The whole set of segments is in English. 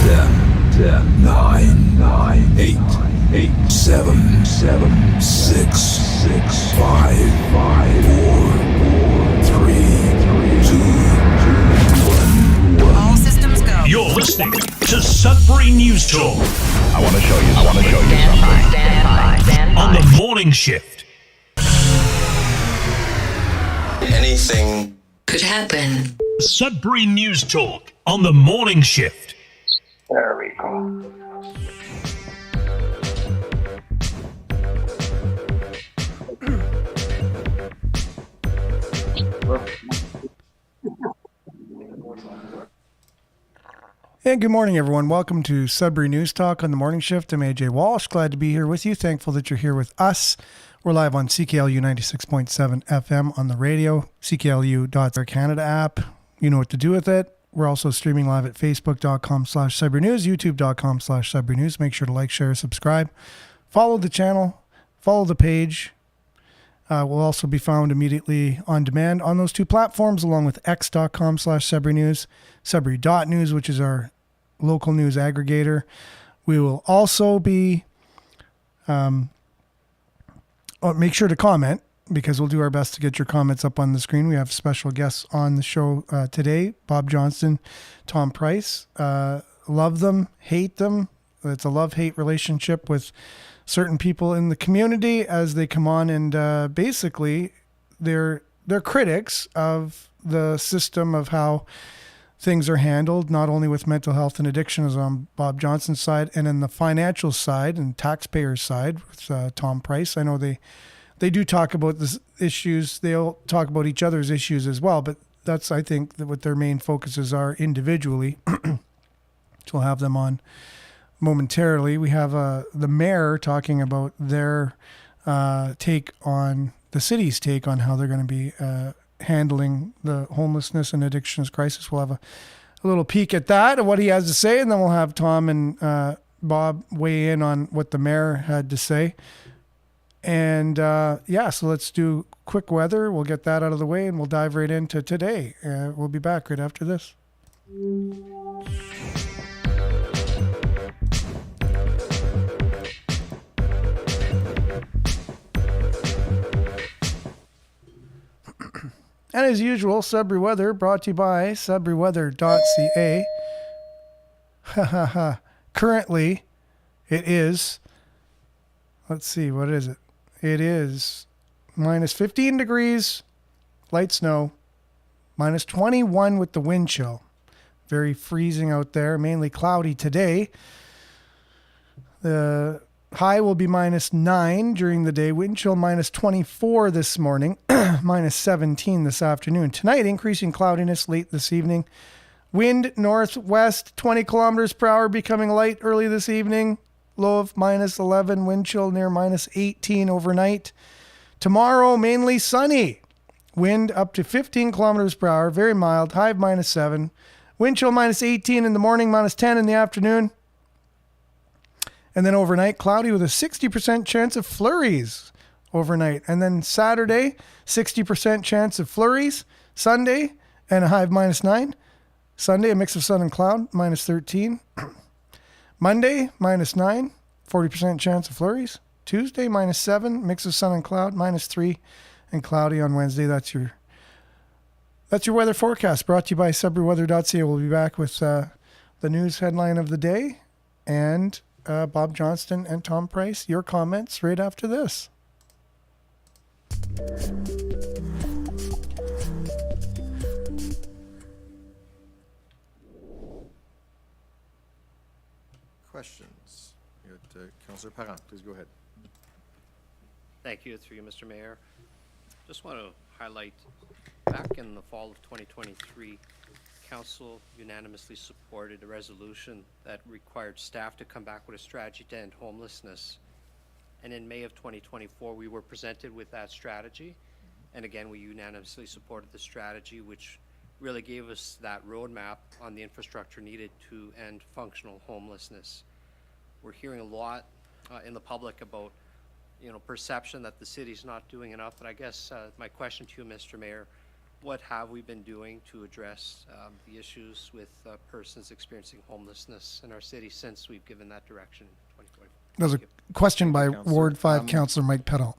10, 9, 8, 7, 6, 5, 4, 3, 2, 1. All systems go. You're listening to Sudbury News Talk. I want to show you something. Stand by. On the morning shift. Anything Could happen. Sudbury News Talk on the morning shift. There we go. And good morning, everyone. Welcome to Sudbury News Talk on the morning shift. I'm AJ Walsh. Glad to be here with you. Thankful that you're here with us. We're live on CKLU 96.7 FM on the radio, CKLU.ca Canada app. You know what to do with it. We're also streaming live at facebook.com/Sudbury News, youtube.com/Sudbury News. Make sure to like, share, subscribe. Follow the channel. Follow the page. We'll also be found immediately on demand on those two platforms, along with x.com/Sudbury News, Sudbury.news, which is our local news aggregator. We will also be, make sure to comment, because we'll do our best to get your comments up on the screen. We have special guests on the show today, Bob Johnston, Tom Price. Love them, hate them. It's a love-hate relationship with certain people in the community as they come on, and basically they're critics of the system of how things are handled, not only with mental health and addiction as on Bob Johnston's side, and in the financial side and taxpayers' side with Tom Price. I know they do talk about the issues. They'll talk about each other's issues as well, but that's, I think, what their main focuses are individually. So we'll have them on momentarily. We have the mayor talking about their take on the city's take on how they're going to be handling the homelessness and addictions crisis. We'll have a little peek at that and what he has to say, and then we'll have Tom and Bob weigh in on what the mayor had to say. And so let's do quick weather. We'll get that out of the way, and we'll dive right into today. We'll be back right after this. And as usual, Sudbury Weather brought to you by sudburyweather.ca. Currently, it is, let's see, what is it? It is minus 15 degrees, light snow, minus 21 with the wind chill. Very freezing out there, mainly cloudy today. The high will be minus 9 during the day. Wind chill minus 24 this morning, minus 17 this afternoon. Tonight, increasing cloudiness late this evening. Wind northwest, 20 kilometers per hour, becoming light early this evening. Low of minus 11, wind chill near minus 18 overnight. Tomorrow, mainly sunny. Wind up to 15 kilometers per hour, very mild, high of minus 7. Wind chill minus 18 in the morning, minus 10 in the afternoon. And then overnight, cloudy with a 60% chance of flurries overnight. And then Saturday, 60% chance of flurries. Sunday, and a high of minus 9. Sunday, a mix of sun and cloud, minus 13. Monday, minus 9, 40% chance of flurries. Tuesday, minus 7, mix of sun and cloud, minus 3, and cloudy on Wednesday. That's your weather forecast, brought to you by sudburyweather.ca. We'll be back with the news headline of the day, and Bob Johnston and Tom Price, your comments right after this. Questions? We got Councillor Parent. Please go ahead. Thank you, through you, Mr. Mayor. Just want to highlight, back in the fall of 2023, Council unanimously supported a resolution that required staff to come back with a strategy to end homelessness. And in May of 2024, we were presented with that strategy. And again, we unanimously supported the strategy, which really gave us that roadmap on the infrastructure needed to end functional homelessness. We're hearing a lot in the public about, perception that the city's not doing enough. But I guess my question to you, Mr. Mayor, what have we been doing to address the issues with persons experiencing homelessness in our city since we've given that direction in 2020? That was a question by Councillor. Ward 5 Councillor Mike Peddle.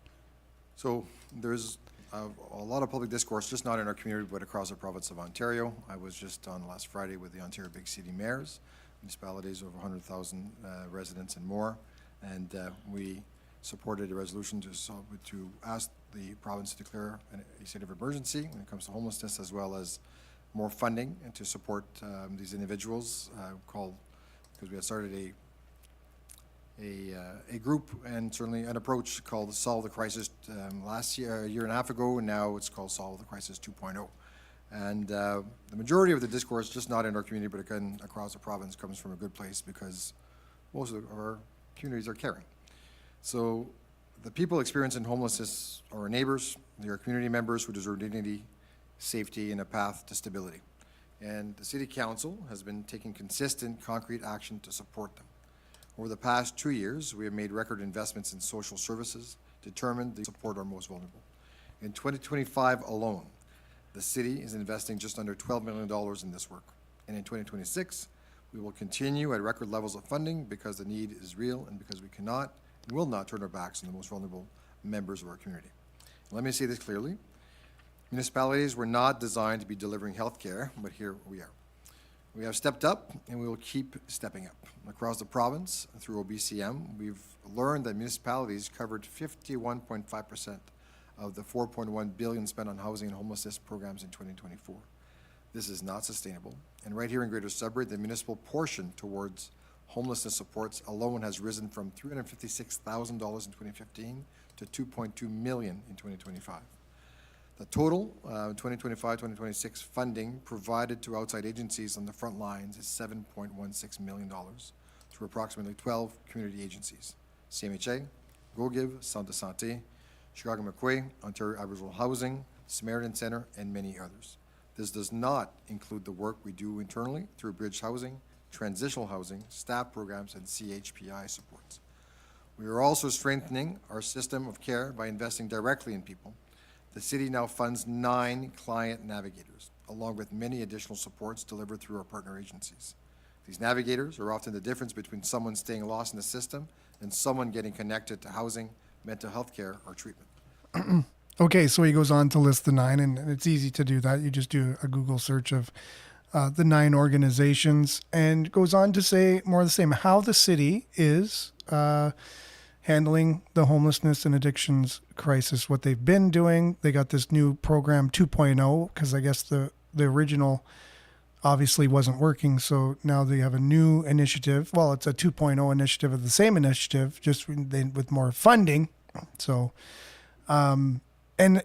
So there's a lot of public discourse, just not in our community, but across the province of Ontario. I was just on last Friday with the Ontario Big City Mayors, municipalities over 100,000 residents and more, and we supported a resolution to ask the province to declare a state of emergency when it comes to homelessness, as well as more funding and to support these individuals. Because we had started a group and certainly an approach called Solve the Crisis last year, a year and a half ago, and now it's called Solve the Crisis 2.0. And the majority of the discourse, just not in our community, but again across the province, comes from a good place because most of our communities are caring. So the people experiencing homelessness are our neighbors, they are community members who deserve dignity, safety, and a path to stability. And the City Council has been taking consistent, concrete action to support them. Over the past 2 years, we have made record investments in social services determined to support our most vulnerable. In 2025 alone, the city is investing just under $12 million in this work. And in 2026, we will continue at record levels of funding because the need is real and because we cannot and will not turn our backs on the most vulnerable members of our community. Let me say this clearly. Municipalities were not designed to be delivering health care, but here we are. We have stepped up and we will keep stepping up. Across the province, through OBCM, we've learned that municipalities covered 51.5% of the $4.1 billion spent on housing and homelessness programs in 2024. This is not sustainable. And right here in Greater Sudbury, the municipal portion towards homelessness supports alone has risen from $356,000 in 2015 to $2.2 million in 2025. The total 2025-2026 funding provided to outside agencies on the front lines is $7.16 million through approximately 12 community agencies: CMHA, GoGive, Centre Santé, Chicago McQuay, Ontario Aboriginal Housing, Samaritan Center, and many others. This does not include the work we do internally through bridge housing, transitional housing, staff programs, and CHPI supports. We are also strengthening our system of care by investing directly in people. The city now funds 9 client navigators, along with many additional supports delivered through our partner agencies. These navigators are often the difference between someone staying lost in the system and someone getting connected to housing, mental health care, or treatment. Okay, so he goes on to list the 9, and it's easy to do that. You just do a Google search of the 9 organizations, and goes on to say more of the same, how the city is handling the homelessness and addictions crisis, what they've been doing. They got this new program 2.0, because I guess the original obviously wasn't working, so now they have a new initiative. Well, it's a 2.0 initiative of the same initiative, just with more funding. So, and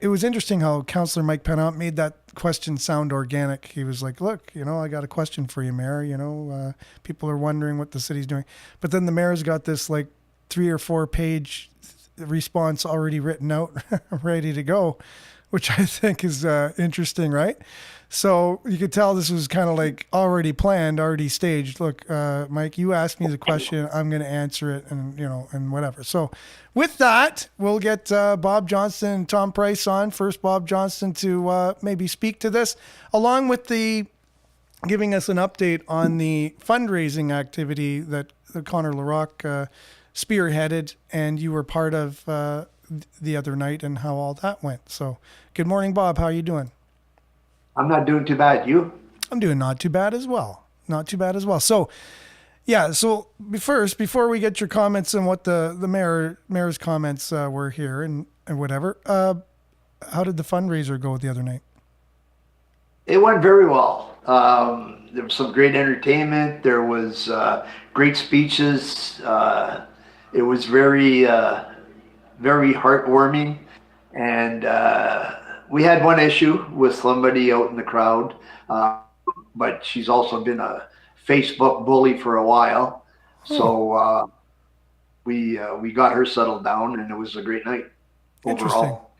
it was interesting how Councillor Mike Pennant made that question sound organic. He was like, look, I got a question for you, Mayor. People are wondering what the city's doing. But then the mayor's got this like 3 or 4 page response already written out, ready to go, which I think is interesting, right? So you could tell this was kind of like already planned, already staged. Look, Mike, you asked me the question, I'm going to answer it, and whatever. So with that, we'll get Bob Johnston and Tom Price on. First, Bob Johnston to maybe speak to this, along with giving us an update on the fundraising activity that Connor LaRocque spearheaded, and you were part of the other night, and how all that went. So good morning, Bob. How are you doing? I'm not doing too bad. You? I'm doing not too bad as well. Not too bad as well. So, yeah. So first, before we get your comments on what the mayor's comments were here and whatever, how did the fundraiser go the other night? It went very well. There was some great entertainment. There was great speeches. It was very, very heartwarming, and we had one issue with somebody out in the crowd, but she's also been a Facebook bully for a while. So we got her settled down, and it was a great night overall.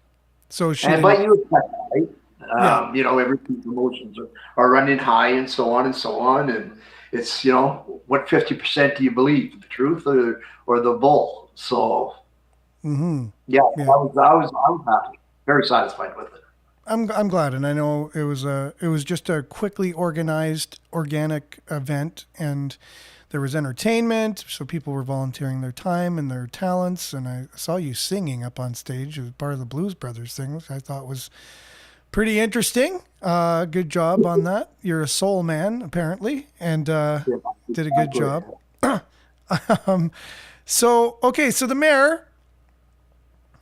So she but you expect that, right? Everybody's emotions are running high and so on and so on. And it's, what 50% do you believe, the truth or the bull? So, I was happy, very satisfied with it. I'm glad, and I know it was just a quickly organized, organic event, and there was entertainment, so people were volunteering their time and their talents, and I saw you singing up on stage. It was part of the Blues Brothers thing, which I thought was pretty interesting. Good job on that. You're a soul man, apparently, and did a good job. So okay, so the mayor,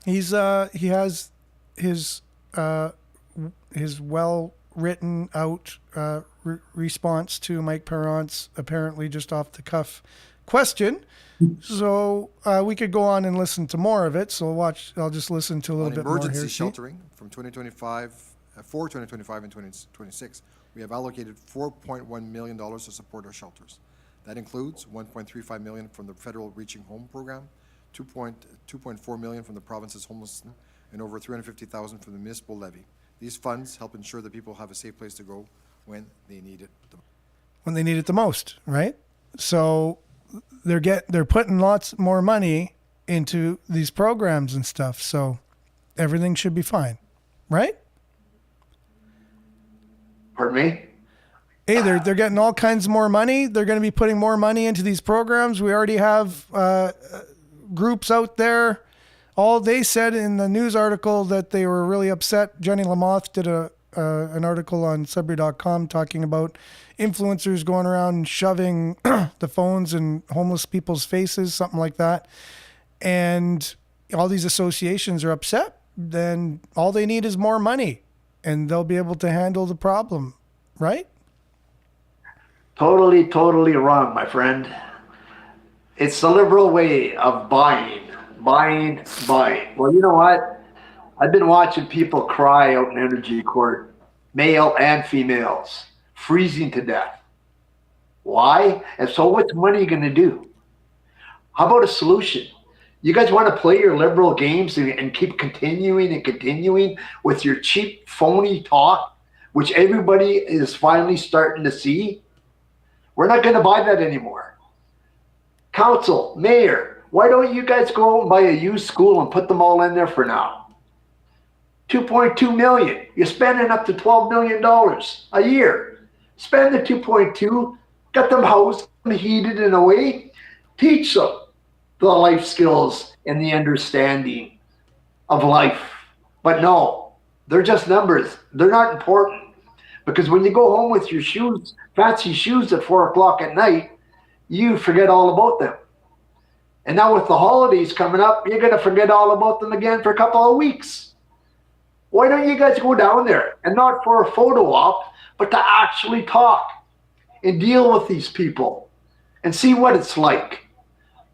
he has his well written out response to Mike Perrant's apparently just off the cuff question. So we could go on and listen to more of it. So I'll just listen to a little On bit more emergency here. sheltering from 2025, for 2025 and 2026, we have allocated $4.1 million to support our shelters. That includes $1.35 million from the federal Reaching Home program, $2.4 million from the province's homelessness, and over $350,000 from the municipal levy. These funds help ensure that people have a safe place to go when they need it the most. When they need it the most, right? So they're putting lots more money into these programs and stuff. So everything should be fine, right? Pardon me? Hey, they're getting all kinds more money. They're going to be putting more money into these programs. We already have groups out there. All they said in the news article that they were really upset. Jenny Lamoth did an article on Sudbury.com talking about influencers going around and shoving the phones in homeless people's faces, something like that. And all these associations are upset. Then all they need is more money, and they'll be able to handle the problem, right? Totally, totally wrong, my friend. It's the liberal way of buying. Well, you know what? I've been watching people cry out in Energy Court, male and females, freezing to death. Why? And so what's money going to do? How about a solution? You guys want to play your liberal games and keep continuing with your cheap, phony talk, which everybody is finally starting to see? We're not going to buy that anymore. Council, mayor, why don't you guys go out and buy a used school and put them all in there for now? $2.2 million. You're spending up to $12 million a year. Spend the 2.2, get them housed, heated in a way, teach them the life skills and the understanding of life. But no, they're just numbers. They're not important. Because when you go home with your shoes, fancy shoes at 4 o'clock at night, you forget all about them. And now with the holidays coming up, you're going to forget all about them again for a couple of weeks. Why don't you guys go down there and not for a photo op, but to actually talk and deal with these people and see what it's like?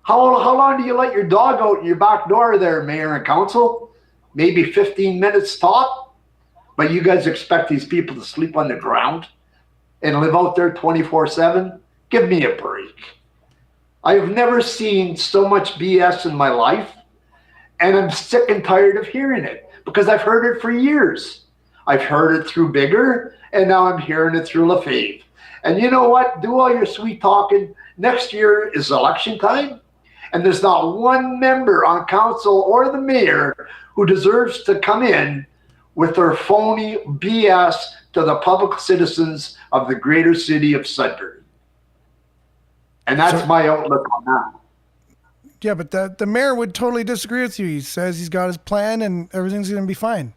How long do you let your dog out in your back door there, Mayor and Council? Maybe 15 minutes top? But you guys expect these people to sleep on the ground and live out there 24/7? Give me a break. I've never seen so much BS in my life, and I'm sick and tired of hearing it because I've heard it for years. I've heard it through Bigger, and now I'm hearing it through LaFave. And you know what? Do all your sweet talking. Next year is election time, and there's not one member on council or the mayor who deserves to come in with their phony BS to the public citizens of the greater city of Sudbury. And that's my outlook on that. Yeah, but the mayor would totally disagree with you. He says he's got his plan and everything's going to be fine.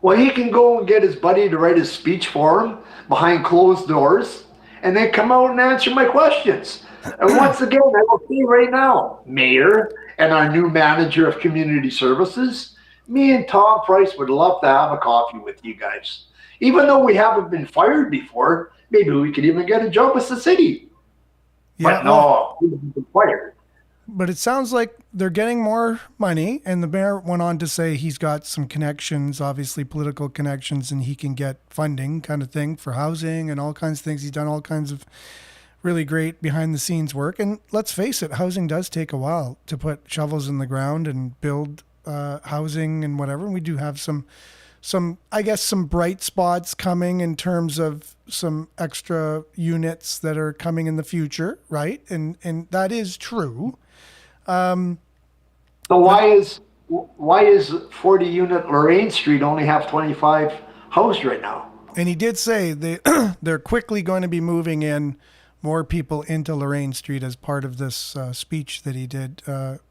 Well, he can go and get his buddy to write his speech for him behind closed doors and then come out and answer my questions. And once again, I will say right now, Mayor and our new manager of community services, me and Tom Price would love to have a coffee with you guys. Even though we haven't been fired before, maybe we could even get a job with the city. Yeah, but no, we haven't been fired. But it sounds like they're getting more money, and the mayor went on to say he's got some connections, obviously political connections, and he can get funding kind of thing for housing and all kinds of things. He's done all kinds of really great behind the scenes work. And let's face it, housing does take a while to put shovels in the ground and build housing and whatever. And we do have some, I guess, some bright spots coming in terms of some extra units that are coming in the future, right? And that is true. So why is why is 40 unit Lorraine Street only have 25 housed right now? And he did say they're quickly going to be moving in more people into Lorraine Street as part of this speech that he did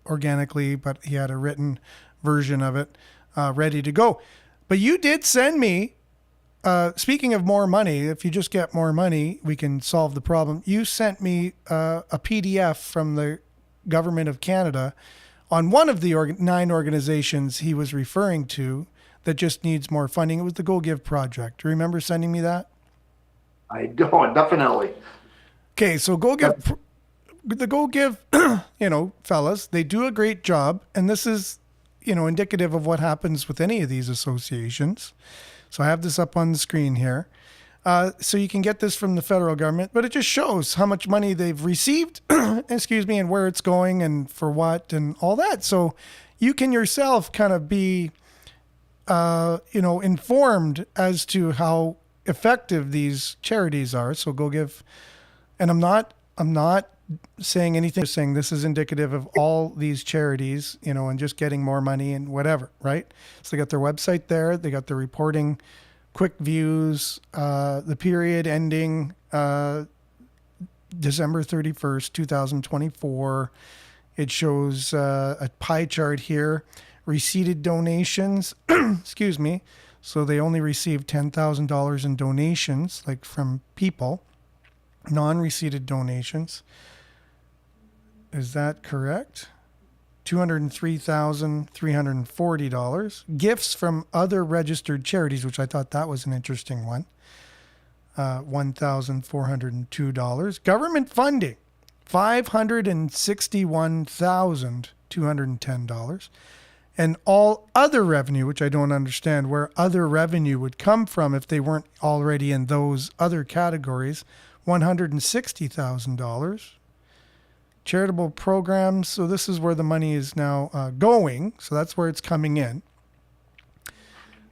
organically, but he had a written version of it ready to go. But you did send me, speaking of more money, if you just get more money, we can solve the problem. You sent me a PDF from the Government of Canada on one of the 9 organizations he was referring to that just needs more funding. It was the Go Give Project. Do you remember sending me that? I don't, definitely. Okay, so the Go Give, fellas, they do a great job. And this is, indicative of what happens with any of these associations. So I have this up on the screen here. So you can get this from the federal government, but it just shows how much money they've received, and where it's going and for what and all that. So you can yourself kind of be, informed as to how effective these charities are. So Go Give, and I'm not saying anything, just saying this is indicative of all these charities, and just getting more money and whatever, right? So they got their website there. They got the reporting, quick views, the period ending December 31st, 2024. It shows a pie chart here. Receipted donations, excuse me. So they only received $10,000 in donations, like from people. Non-receipted donations. Is that correct? $203,340. Gifts from other registered charities, which I thought that was an interesting one. $1,402. Government funding, $561,210. And all other revenue, which I don't understand where other revenue would come from if they weren't already in those other categories, $160,000. Charitable programs, so this is where the money is now going, so that's where it's coming in.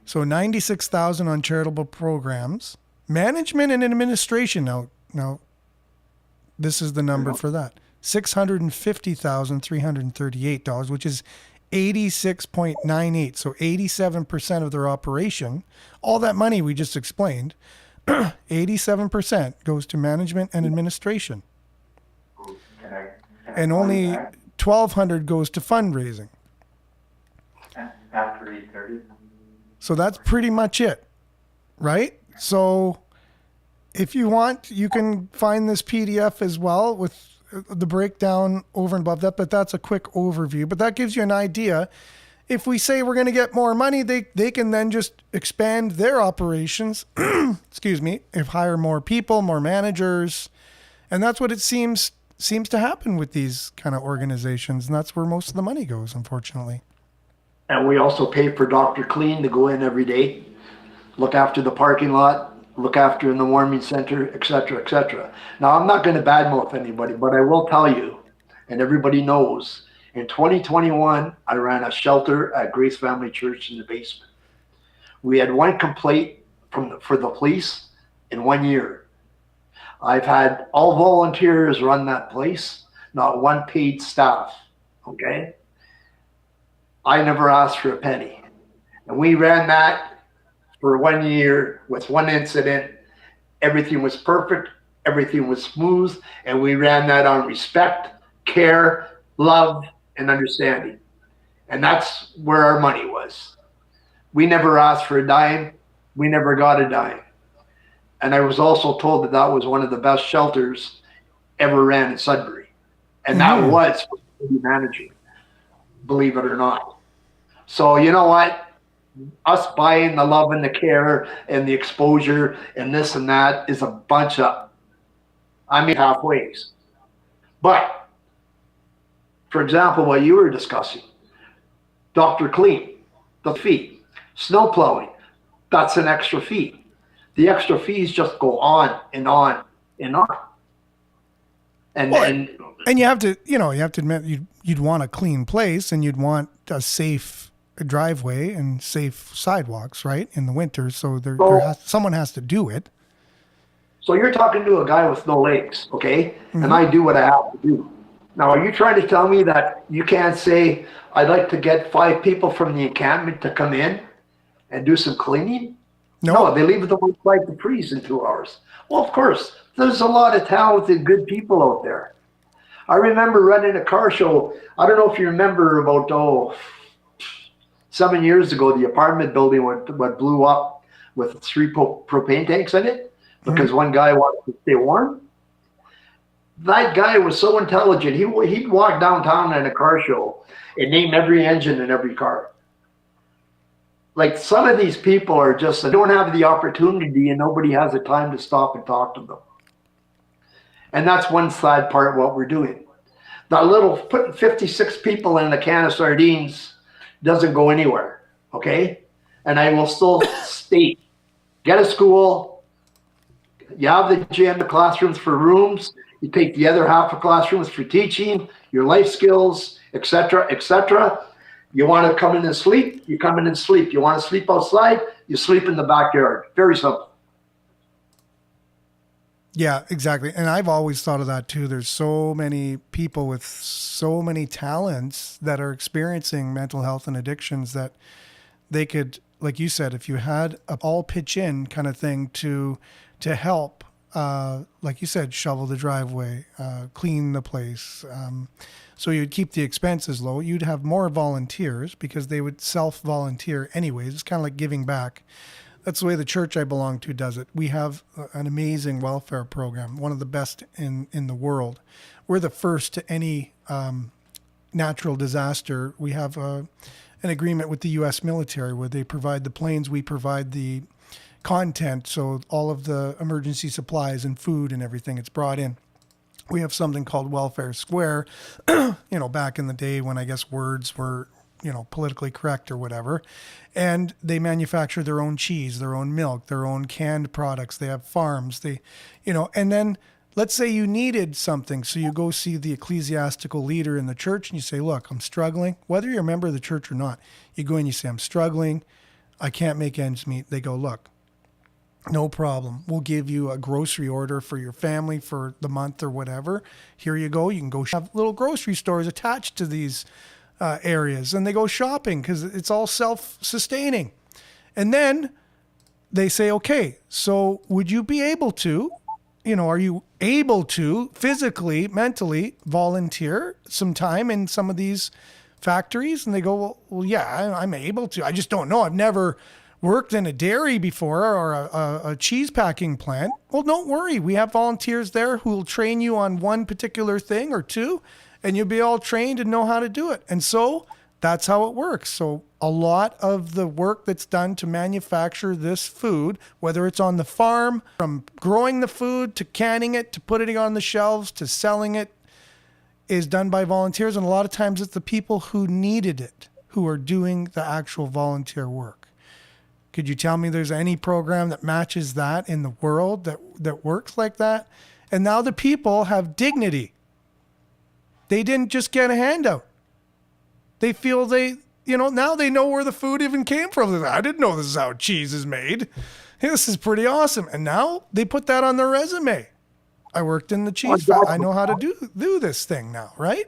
So $96,000 on charitable programs. Management and administration, now this is the number for that. $650,338, which is 86.98, so 87% of their operation. All that money we just explained, 87% goes to management and administration. And only $1,200 goes to fundraising. After 8:30. So that's pretty much it, right? So if you want, you can find this PDF as well with the breakdown over and above that, but that's a quick overview. But that gives you an idea. If we say we're going to get more money, they can then just expand their operations, excuse me, if hire more people, more managers. And that's what it seems to happen with these kind of organizations. And that's where most of the money goes, unfortunately. And we also pay for Dr. Clean to go in every day, look after the parking lot, look after in the warming center, et cetera, et cetera. Now, I'm not going to badmouth anybody, but I will tell you, and everybody knows, in 2021, I ran a shelter at Grace Family Church in the basement. We had one complaint for the police in 1 year. I've had all volunteers run that place, not one paid staff, okay? I never asked for a penny. And we ran that for 1 year with one incident. Everything was perfect, everything was smooth, and we ran that on respect, care, love, and understanding. And that's where our money was. We never asked for a dime, we never got a dime. And I was also told that that was one of the best shelters ever ran in Sudbury. And that was managing, believe it or not. So you know what? Us buying the love and the care and the exposure and this and that is a bunch of, halfways. But, for example, what you were discussing, Dr. Clean, the fee, snow plowing, that's an extra fee. The extra fees just go on and on and on. And you have to admit you'd want a clean place and you'd want a safe driveway and safe sidewalks, right? In the winter, so someone has to do it. So you're talking to a guy with no legs, okay? Mm-hmm. And I do what I have to do. Now, are you trying to tell me that you can't say, I'd like to get 5 people from the encampment to come in and do some cleaning? No, they leave them outside to freeze in 2 hours. Well, of course, there's a lot of talented, good people out there. I remember running a car show. I don't know if you remember about, 7 years ago, the apartment building what blew up with 3 propane tanks in it because one guy wanted to stay warm. That guy was so intelligent. He'd walk downtown in a car show and name every engine in every car. Like, some of these people are just, they don't have the opportunity and nobody has the time to stop and talk to them. And that's one sad part of what we're doing. That little, putting 56 people in a can of sardines doesn't go anywhere, okay? And I will still state, get a school, you have the gym, the classrooms for rooms, you take the other half of classrooms for teaching, your life skills, etc., etc. You want to come in and sleep, you come in and sleep. You want to sleep outside, you sleep in the backyard. Very simple. Yeah, exactly. And I've always thought of that too. There's so many people with so many talents that are experiencing mental health and addictions that they could, like you said, if you had a all pitch in kind of thing to help, like you said, shovel the driveway, clean the place. So you'd keep the expenses low. You'd have more volunteers because they would self-volunteer anyways. It's kind of like giving back. That's the way the church I belong to does it. We have an amazing welfare program, one of the best in the world. We're the first to any natural disaster. We have an agreement with the U.S. military where they provide the planes, we provide the content, so all of the emergency supplies and food and everything, it's brought in. We have something called Welfare Square, back in the day when I guess words were, politically correct or whatever. And they manufacture their own cheese, their own milk, their own canned products. They have farms, and then let's say you needed something. So you go see the ecclesiastical leader in the church and you say, look, I'm struggling, whether you're a member of the church or not. You go and you say, I'm struggling. I can't make ends meet. They go, look, no problem. We'll give you a grocery order for your family for the month or whatever. Here you go. You can go have little grocery stores attached to these areas, and they go shopping because it's all self-sustaining. And then they say, okay, so would you be able to, are you able to physically, mentally volunteer some time in some of these factories? And they go, well, yeah, I'm able to. I just don't know. I've never worked in a dairy before or a cheese packing plant. Well, don't worry. We have volunteers there who will train you on one particular thing or two, and you'll be all trained and know how to do it. And so that's how it works. So a lot of the work that's done to manufacture this food, whether it's on the farm, from growing the food to canning it, to putting it on the shelves, to selling it, is done by volunteers. And a lot of times it's the people who needed it who are doing the actual volunteer work. Could you tell me there's any program that matches that in the world that works like that? And now the people have dignity. They didn't just get a handout. They feel now they know where the food even came from. I didn't know this is how cheese is made. This is pretty awesome. And now they put that on their resume. I worked in the cheese factory. I know how to do this thing now, right?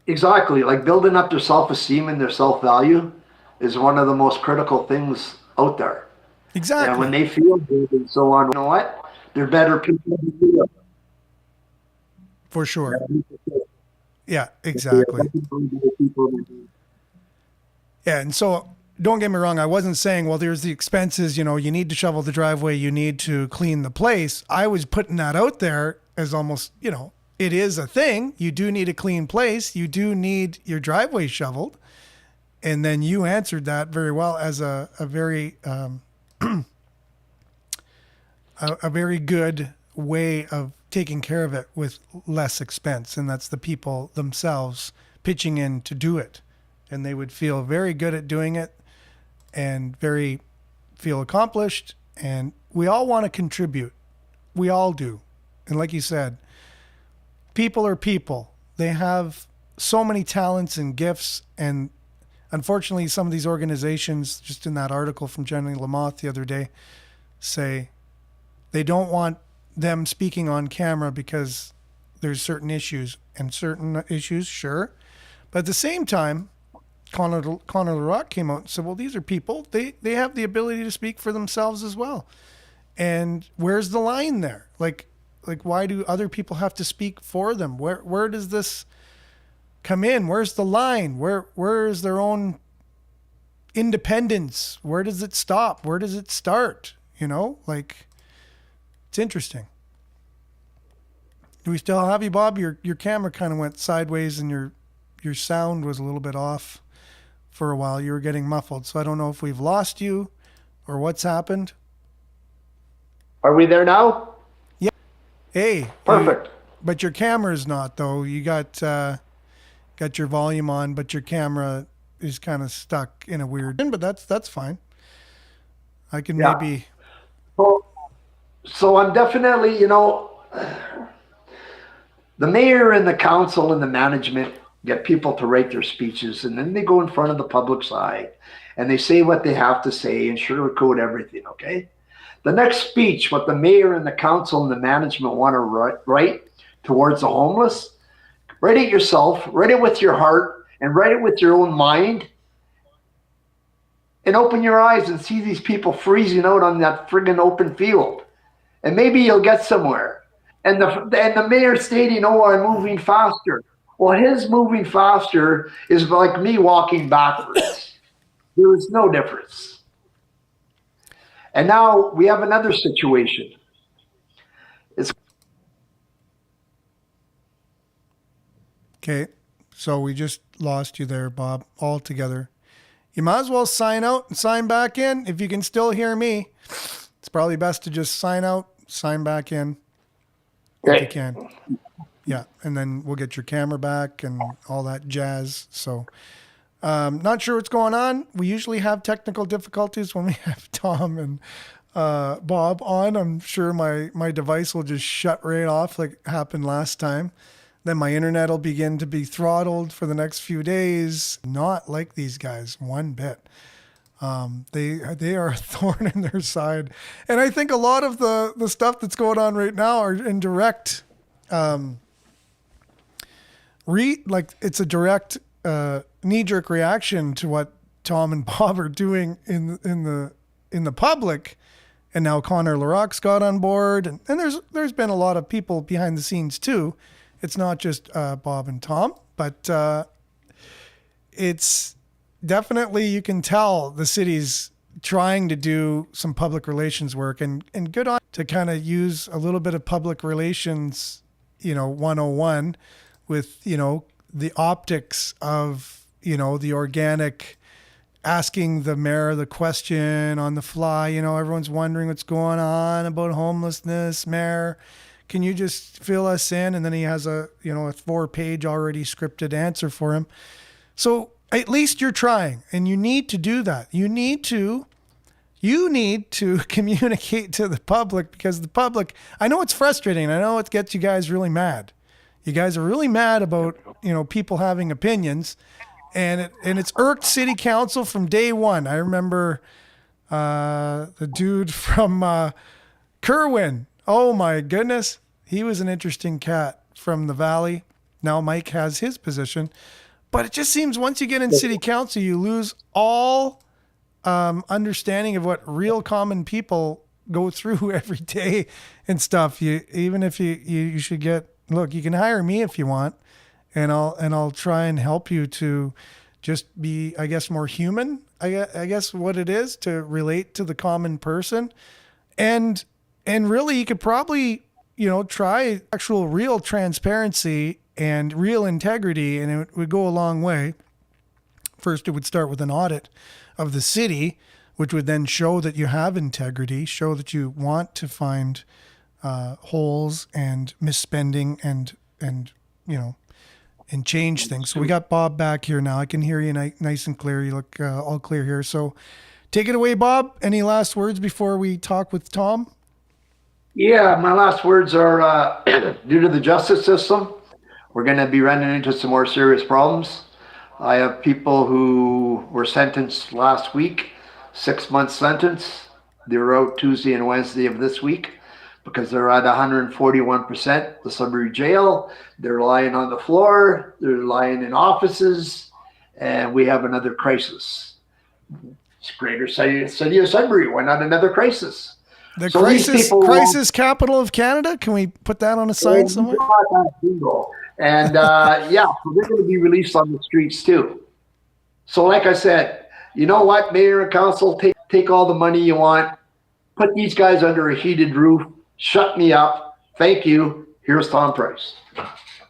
Exactly. Like, building up their self-esteem and their self-value is one of the most critical things out there. Exactly. And when they feel good and so on, you know what? They're better people to do it. For sure. Yeah, exactly. Yeah, and so don't get me wrong. I wasn't saying, well, there's the expenses, you need to shovel the driveway, you need to clean the place. I was putting that out there as almost, it is a thing. You do need a clean place. You do need your driveway shoveled. And then you answered that very well as a very a very good way of taking care of it with less expense. And that's the people themselves pitching in to do it. And they would feel very good at doing it and feel accomplished. And we all want to contribute. We all do. And like you said, people are people. They have so many talents and gifts, and unfortunately, some of these organizations, just in that article from Jenny Lamoth the other day, say they don't want them speaking on camera because there's certain issues and certain issues, sure. But at the same time, Connor LaRock came out and said, well, these are people. They have the ability to speak for themselves as well. And where's the line there? Like why do other people have to speak for them? Where does this come in? Where's the line? Where is their own independence? Where does it stop? Where does it start? You know, like, it's interesting. Do we still have you, Bob? Your camera kind of went sideways and your sound was a little bit off for a while. You were getting muffled. So I don't know if we've lost you or what's happened. Are we there now? Yeah. Hey. Perfect. But your camera's not, though. You got your volume on, but your camera is kind of stuck in a weird. But that's fine. I can maybe. So I'm definitely, the mayor and the council and the management get people to write their speeches, and then they go in front of the public's eye and they say what they have to say and sugarcoat everything, okay? The next speech, what the mayor and the council and the management want to write towards the homeless, write it yourself, write it with your heart, and write it with your own mind, and open your eyes and see these people freezing out on that friggin' open field. And maybe you'll get somewhere. And the mayor stating, oh, I'm moving faster. Well, his moving faster is like me walking backwards. There is no difference. And now we have another situation. Okay, so we just lost you there, Bob, altogether. You might as well sign out and sign back in if you can still hear me. It's probably best to just sign out, sign back in if you can. Yeah, and then we'll get your camera back and all that jazz. So, not sure what's going on. We usually have technical difficulties when we have Tom and Bob on. I'm sure my device will just shut right off like happened last time. Then my internet will begin to be throttled for the next few days. Not like these guys one bit. They are a thorn in their side. And I think a lot of the stuff that's going on right now are in direct, it's a direct knee-jerk reaction to what Tom and Bob are doing in the public. And now Connor LaRock's got on board. And there's been a lot of people behind the scenes too. It's not just Bob and Tom, but it's definitely, you can tell the city's trying to do some public relations work and good on to kind of use a little bit of public relations, 101 with, the optics of, the organic, asking the mayor the question on the fly. Everyone's wondering what's going on about homelessness, mayor. Can you just fill us in? And then he has a 4-page already scripted answer for him. So at least you're trying, and you need to do that. You need to communicate to the public, because the public, I know it's frustrating. I know it gets you guys really mad. You guys are really mad about, people having opinions, and it's irked city council from day one. I remember the dude from Kerwin. Oh my goodness. He was an interesting cat from the Valley. Now Mike has his position. But it just seems once you get in city council, you lose all understanding of what real common people go through every day and stuff. Even if you should look, you can hire me if you want, and I'll try and help you to just be, I guess, more human. I guess what it is to relate to the common person. And really, you could probably, try actual real transparency and real integrity, and it would go a long way. First, it would start with an audit of the city, which would then show that you have integrity, show that you want to find holes and misspending and change things. So we got Bob back here now. I can hear you nice and clear. You look all clear here. So take it away, Bob. Any last words before we talk with Tom? Yeah, my last words are due to the justice system, we're going to be running into some more serious problems. I have people who were sentenced last week, 6-month sentence. They were out Tuesday and Wednesday of this week because they're at 141%. The Sudbury jail, they're lying on the floor, they're lying in offices, and we have another crisis. It's greater city of Sudbury. Why not another crisis? The So these people crisis capital of Canada. Can we put that on a sign somewhere? And yeah, so they're going to be released on the streets too. So like I said, you know what, mayor and council, take all the money you want, put these guys under a heated roof, shut me up. Thank you. Here's Tom Price.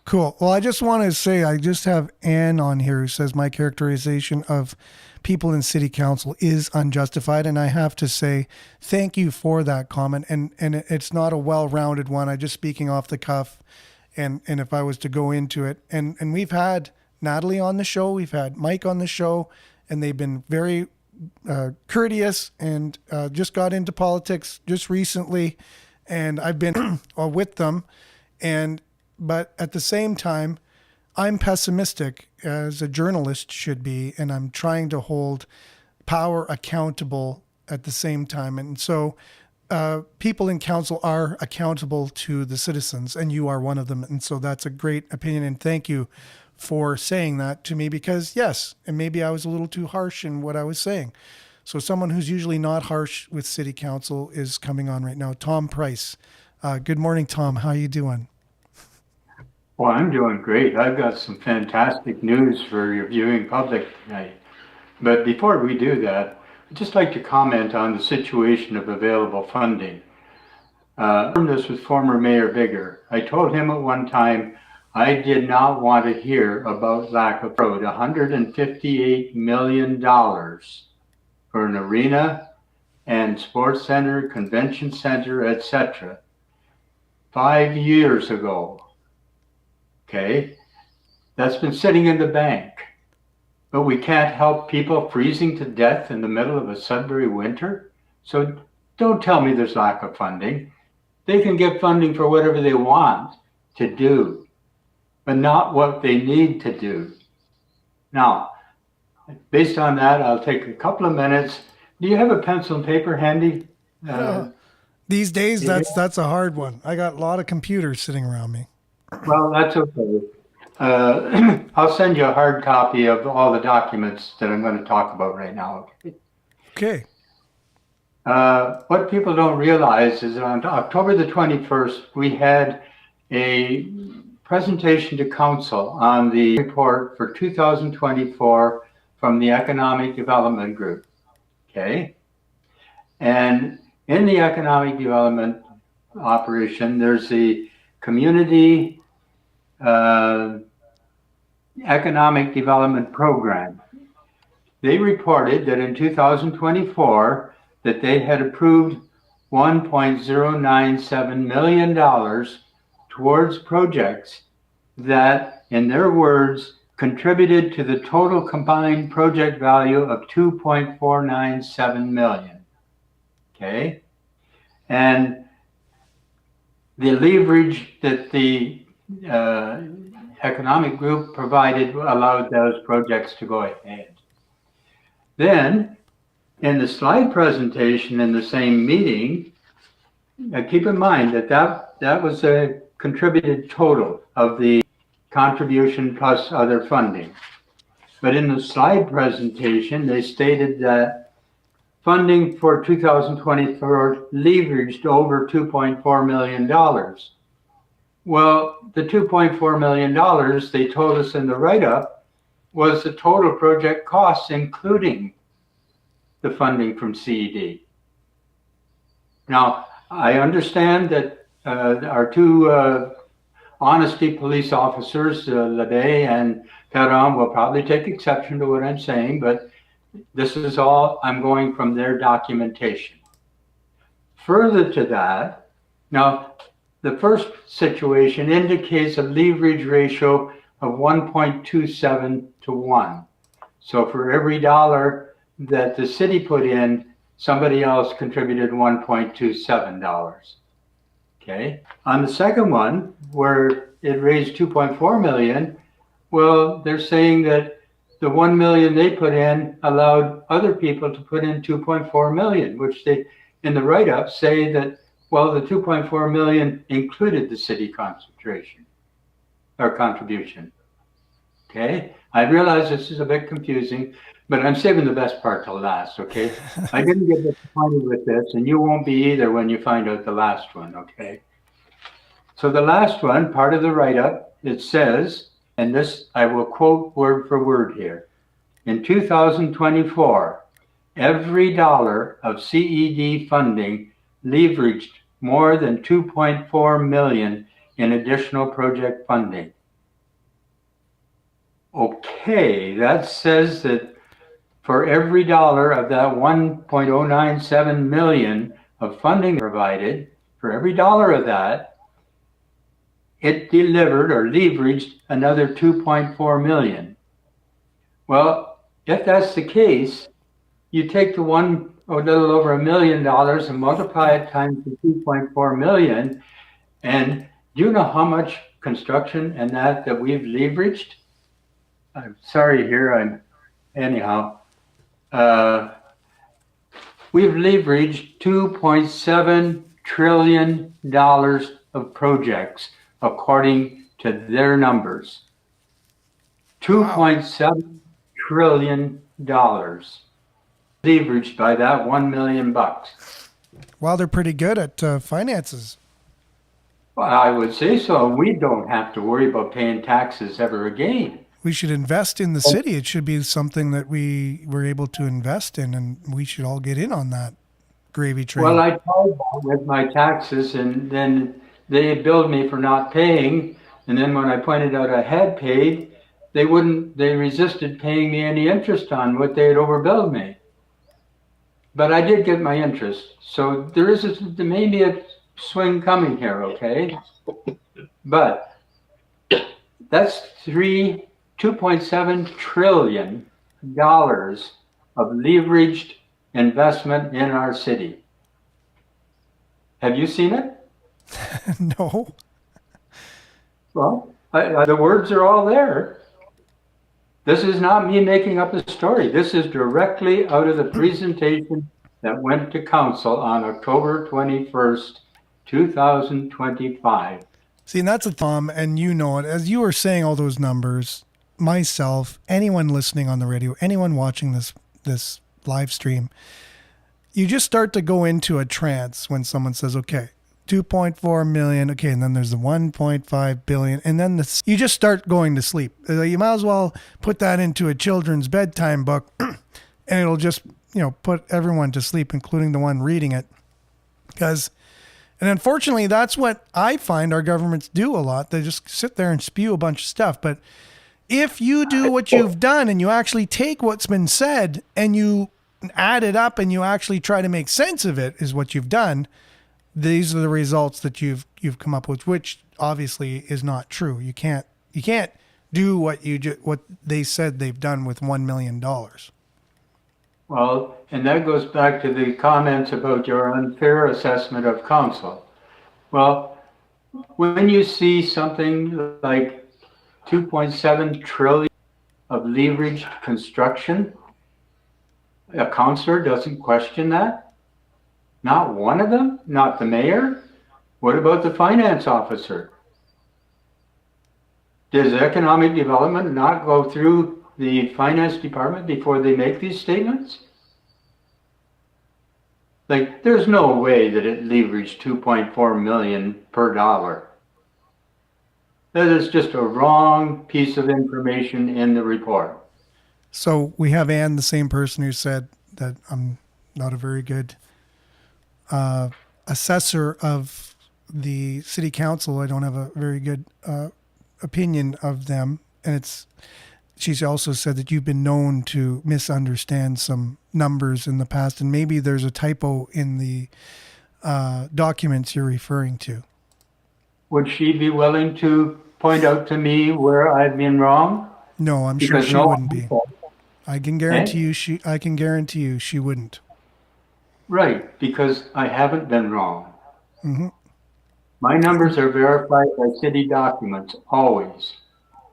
Cool. Well, I just want to say, I just have Ann on here who says my characterization of people in city council is unjustified. And I have to say, thank you for that comment. And it's not a well-rounded one. I just speaking off the cuff. And if I was to go into it, and we've had Natalie on the show, we've had Mike on the show, and they've been very courteous and just got into politics just recently. And I've been with them. But at the same time, I'm pessimistic as a journalist should be, and I'm trying to hold power accountable at the same time. And so people in council are accountable to the citizens, and you are one of them. And so that's a great opinion. And thank you for saying that to me, because yes, and maybe I was a little too harsh in what I was saying. So someone who's usually not harsh with city council is coming on right now. Tom Price. Good morning, Tom. How you doing? Well, I'm doing great. I've got some fantastic news for your viewing public tonight. But before we do that, I'd just like to comment on the situation of available funding. This was former Mayor Bigger. I told him at one time I did not want to hear about lack of road. $158 million for an arena and sports center, convention center, etc. 5 years ago. Okay, that's been sitting in the bank, but we can't help people freezing to death in the middle of a Sudbury winter. So don't tell me there's lack of funding. They can get funding for whatever they want to do, but not what they need to do. Now, based on that, I'll take a couple of minutes. Do you have a pencil and paper handy? These days, that's a hard one. I got a lot of computers sitting around me. Well, that's okay. I'll send you a hard copy of all the documents that I'm going to talk about right now. Okay. What people don't realize is on October the 21st, we had a presentation to council on the report for 2024 from the Economic Development Group. Okay. And in the economic development operation, there's the Community Economic Development Program. They reported that in 2024 that they had approved $1.097 million towards projects that, in their words, contributed to the total combined project value of $2.497 million. Okay? And the leverage that the economic group provided allowed those projects to go ahead. Then, in the slide presentation in the same meeting, keep in mind that was a contributed total of the contribution plus other funding. But in the slide presentation, they stated that funding for 2024 leveraged over $2.4 million. Well, the $2.4 million they told us in the write-up was the total project costs, including the funding from CED. Now, I understand that our two honesty police officers, Ledet and Perron, will probably take exception to what I'm saying, but this is all I'm going from their documentation. Further to that, now, the first situation indicates a leverage ratio of 1.27 to 1. So for every dollar that the city put in, somebody else contributed $1.27. Okay. On the second one, where it raised 2.4 million, well, they're saying that the 1 million they put in allowed other people to put in 2.4 million, which they, in the write-up, say that Well, the 2.4 million included the city concentration or contribution. Okay, I realize this is a bit confusing, but I'm saving the best part till last, okay? I didn't get disappointed with this, and you won't be either when you find out the last one, okay? So the last one, part of the write-up, it says, and this I will quote word for word here. In 2024, every dollar of CED funding leveraged more than 2.4 million in additional project funding. Okay, that says that for every dollar of that 1.097 million of funding provided, for every dollar of that, it delivered or leveraged another 2.4 million. Well, if that's the case, you take the a little over $1 million and multiply it times the 2.4 million, and do you know how much construction and that we've leveraged? I'm sorry here, anyhow. We've leveraged $2.7 trillion of projects according to their numbers. $2.7 trillion leveraged by that 1 million bucks. Well, they're pretty good at finances. Well, I would say so. We don't have to worry about paying taxes ever again. We should invest in the city. It should be something that we were able to invest in, and we should all get in on that gravy train. Well, I tried that with my taxes, and then they billed me for not paying. And then when I pointed out I had paid, they resisted paying me any interest on what they had overbilled me. But I did get my interest. So there may be a swing coming here, okay? But that's $2.7 trillion of leveraged investment in our city. Have you seen it? No. Well, the words are all there. This is not me making up a story. This is directly out of the presentation that went to council on October 21st, 2025. See, and that's a Tom, and you know it. As you were saying all those numbers, myself, anyone listening on the radio, anyone watching this live stream, you just start to go into a trance when someone says, okay, 2.4 million, okay, and then there's the 1.5 billion, and then you just start going to sleep. You might as well put that into a children's bedtime book, and it'll just, put everyone to sleep, including the one reading it. And unfortunately, that's what I find our governments do a lot. They just sit there and spew a bunch of stuff. But if you do what you've done and you actually take what's been said and you add it up and you actually try to make sense of it, is what you've done. These are the results that you've come up with, which obviously is not true. You can't do what what they said they've done with $1 million. Well, and that goes back to the comments about your unfair assessment of council. Well, when you see something like 2.7 trillion of leveraged construction, a councillor doesn't question that. Not one of them? Not the mayor? What about the finance officer? Does economic development not go through the finance department before they make these statements? There's no way that it leveraged 2.4 million per dollar. That is just a wrong piece of information in the report. So we have Ann, the same person who said that I'm not a very good assessor of the city council. I don't have a very good opinion of them. And she's also said that you've been known to misunderstand some numbers in the past, and maybe there's a typo in the documents you're referring to. Would she be willing to point out to me where I've been wrong? No, I'm sure she wouldn't be. I can guarantee you she wouldn't. Right, because I haven't been wrong. Mm-hmm. My numbers are verified by city documents, always.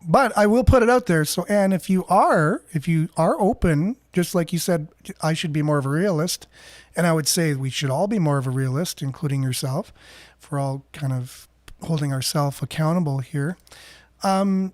But I will put it out there. So, Anne, if you are open, just like you said, I should be more of a realist. And I would say we should all be more of a realist, including yourself, for all kind of holding ourselves accountable here. Tom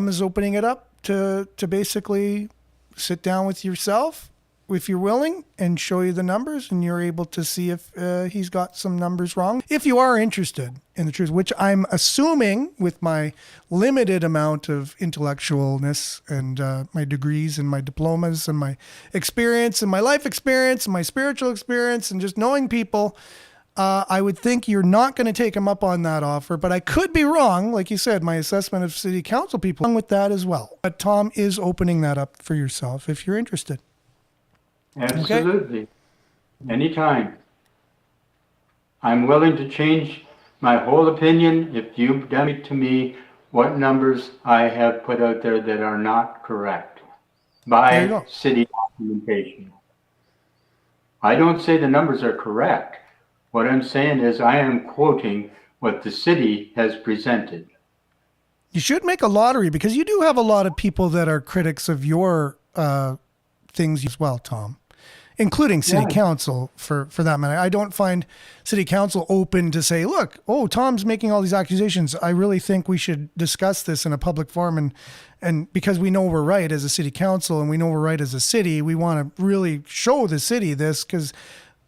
is opening it up to basically sit down with yourself, if you're willing, and show you the numbers, and you're able to see if he's got some numbers wrong. If you are interested in the truth, which I'm assuming with my limited amount of intellectualness and my degrees and my diplomas and my experience and my life experience and my spiritual experience and just knowing people, I would think you're not going to take him up on that offer, but I could be wrong. Like you said, my assessment of city council people along with that as well. But Tom is opening that up for yourself if you're interested. Absolutely. Anytime. I'm willing to change my whole opinion if you demonstrate to me what numbers I have put out there that are not correct by city documentation. I don't say the numbers are correct. What I'm saying is I am quoting what the city has presented. You should make a lottery because you do have a lot of people that are critics of your things as well, Tom, including city council for that matter. I don't find city council open to say, look, Tom's making all these accusations. I really think we should discuss this in a public forum. And because we know we're right as a city council and we know we're right as a city, we want to really show the city this because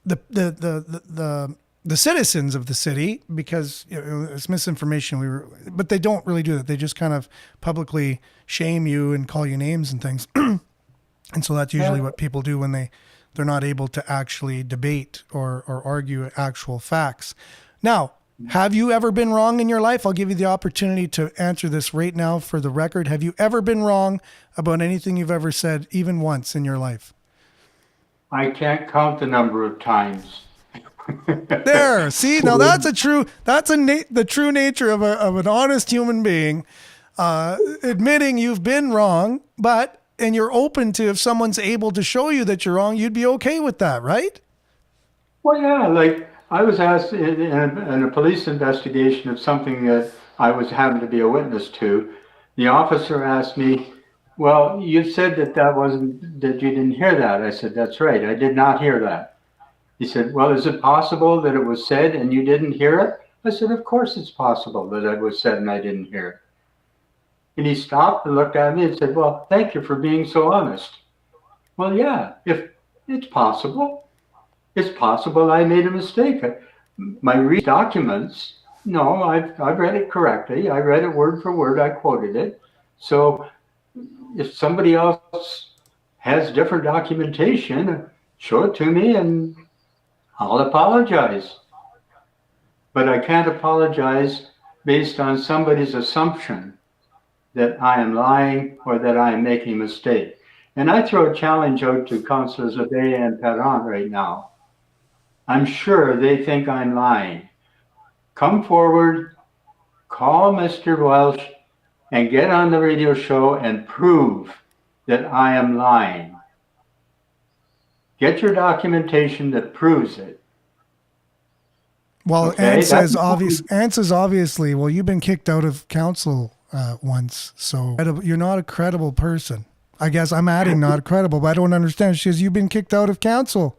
the citizens of the city, because it's misinformation. But they don't really do that. They just kind of publicly shame you and call you names and things. And so that's usually what people do when they're not able to actually debate or argue actual facts. Now, have you ever been wrong in your life? I'll give you the opportunity to answer this right now for the record. Have you ever been wrong about anything you've ever said, even once in your life? I can't count the number of times. There, see, now that's the true nature of an honest human being, admitting you've been wrong, and you're open to, if someone's able to show you that you're wrong, you'd be okay with that, right? Well, yeah, like I was asked in a police investigation of something that I was happened to be a witness to. The officer asked me, well, you said that you didn't hear that. I said, that's right, I did not hear that. He said, well, is it possible that it was said and you didn't hear it? I said, of course it's possible that it was said and I didn't hear it. And he stopped and looked at me and said, well, thank you for being so honest. Well, yeah, if it's possible. It's possible I made a mistake. My documents, no, I've read it correctly. I read it word for word. I quoted it. So if somebody else has different documentation, show it to me and I'll apologize. But I can't apologize based on somebody's assumption that I am lying or that I am making a mistake. And I throw a challenge out to Councillors Abey and Perron right now. I'm sure they think I'm lying. Come forward, call Mr. Welsh, and get on the radio show and prove that I am lying. Get your documentation that proves it. Well, okay? Anne says obviously, well, you've been kicked out of council once, so you're not a credible person. I guess I'm adding not credible, but I don't understand. She says you've been kicked out of council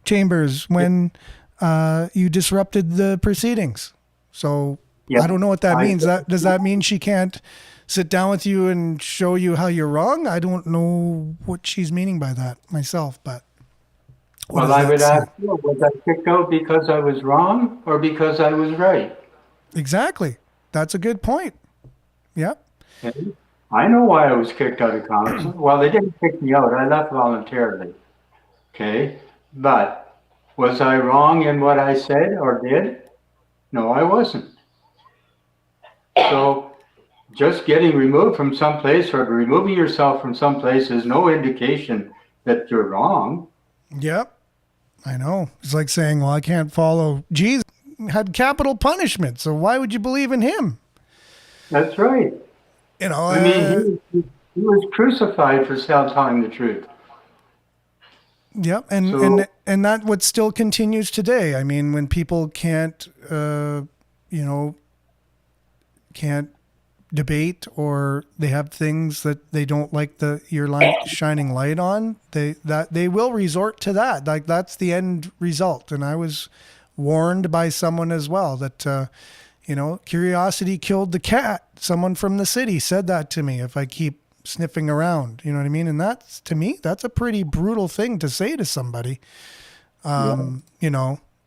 chambers when you disrupted the proceedings. So I don't know what that means. Does that mean she can't sit down with you and show you how you're wrong? I don't know what she's meaning by that myself, but. Well, I would ask you, was I kicked out because I was wrong or because I was right? Exactly. That's a good point. Yep. Okay. I know why I was kicked out of council. Well, they didn't kick me out. I left voluntarily. Okay. But was I wrong in what I said or did? No, I wasn't. So just getting removed from someplace or removing yourself from someplace is no indication that you're wrong. Yep. I know. It's like saying, well, I can't follow Jesus. Had capital punishment, so why would you believe in him? That's right. You know, I mean, he was crucified for telling the truth. Yep, and that what still continues today. I mean, when people can't debate or they have things that they don't like your shining light on, they will resort to that. Like that's the end result. And I was warned by someone as well that curiosity killed the cat. Someone from the city said that to me. If I keep sniffing around, you know what I mean? And that's, to me, that's a pretty brutal thing to say to somebody.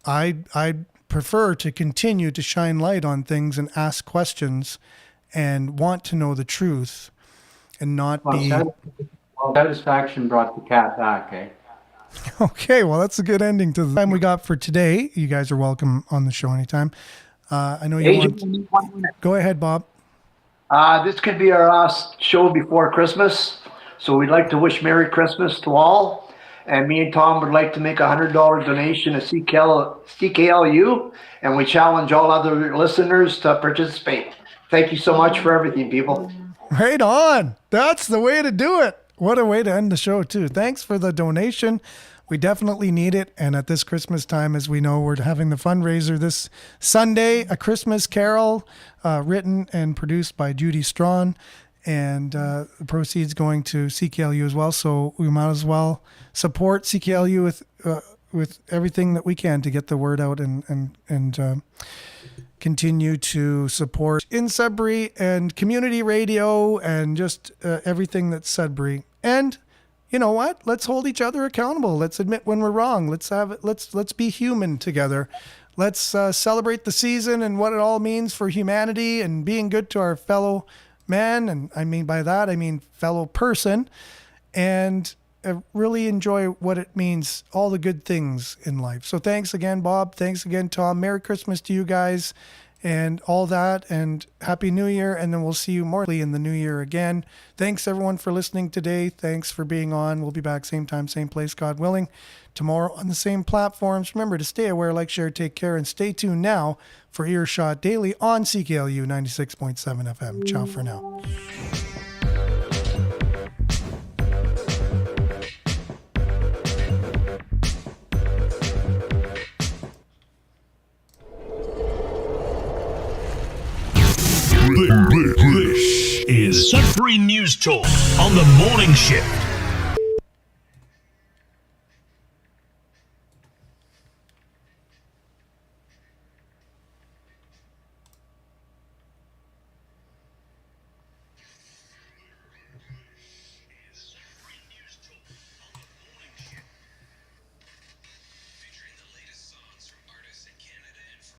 I'd prefer to continue to shine light on things and ask questions and want to know the truth and not be... Satisfaction brought the cat back, eh? Okay, well, that's a good ending to the time we got for today. You guys are welcome on the show anytime. I know you want... Go ahead, Bob. This could be our last show before Christmas, so we'd like to wish Merry Christmas to all. And me and Tom would like to make a $100 donation to CKLU, and we challenge all other listeners to participate. Thank you so much for everything, people. Right on. That's the way to do it. What a way to end the show, too. Thanks for the donation. We definitely need it. And at this Christmas time, as we know, we're having the fundraiser this Sunday, A Christmas Carol, written and produced by Judy Strawn. And the proceeds going to CKLU as well. So we might as well support CKLU with everything that we can to get the word out and continue to support in Sudbury and community radio and just everything that's Sudbury. And you know what? Let's hold each other accountable. Let's admit when we're wrong. Let's be human together. Let's celebrate the season and what it all means for humanity and being good to our fellow man, and I mean by that, I mean fellow person, and really enjoy what it means, all the good things in life. So thanks again, Bob. Thanks again, Tom. Merry Christmas to you guys and all that, and Happy New Year, and then we'll see you more in the new year again. Thanks, everyone, for listening today. Thanks for being on. We'll be back same time, same place, God willing, tomorrow on the same platforms. Remember to stay aware, like, share, take care, and stay tuned now for Earshot Daily on CKLU 96.7 FM. Ciao for now. This is Sudbury News Talk on the morning shift.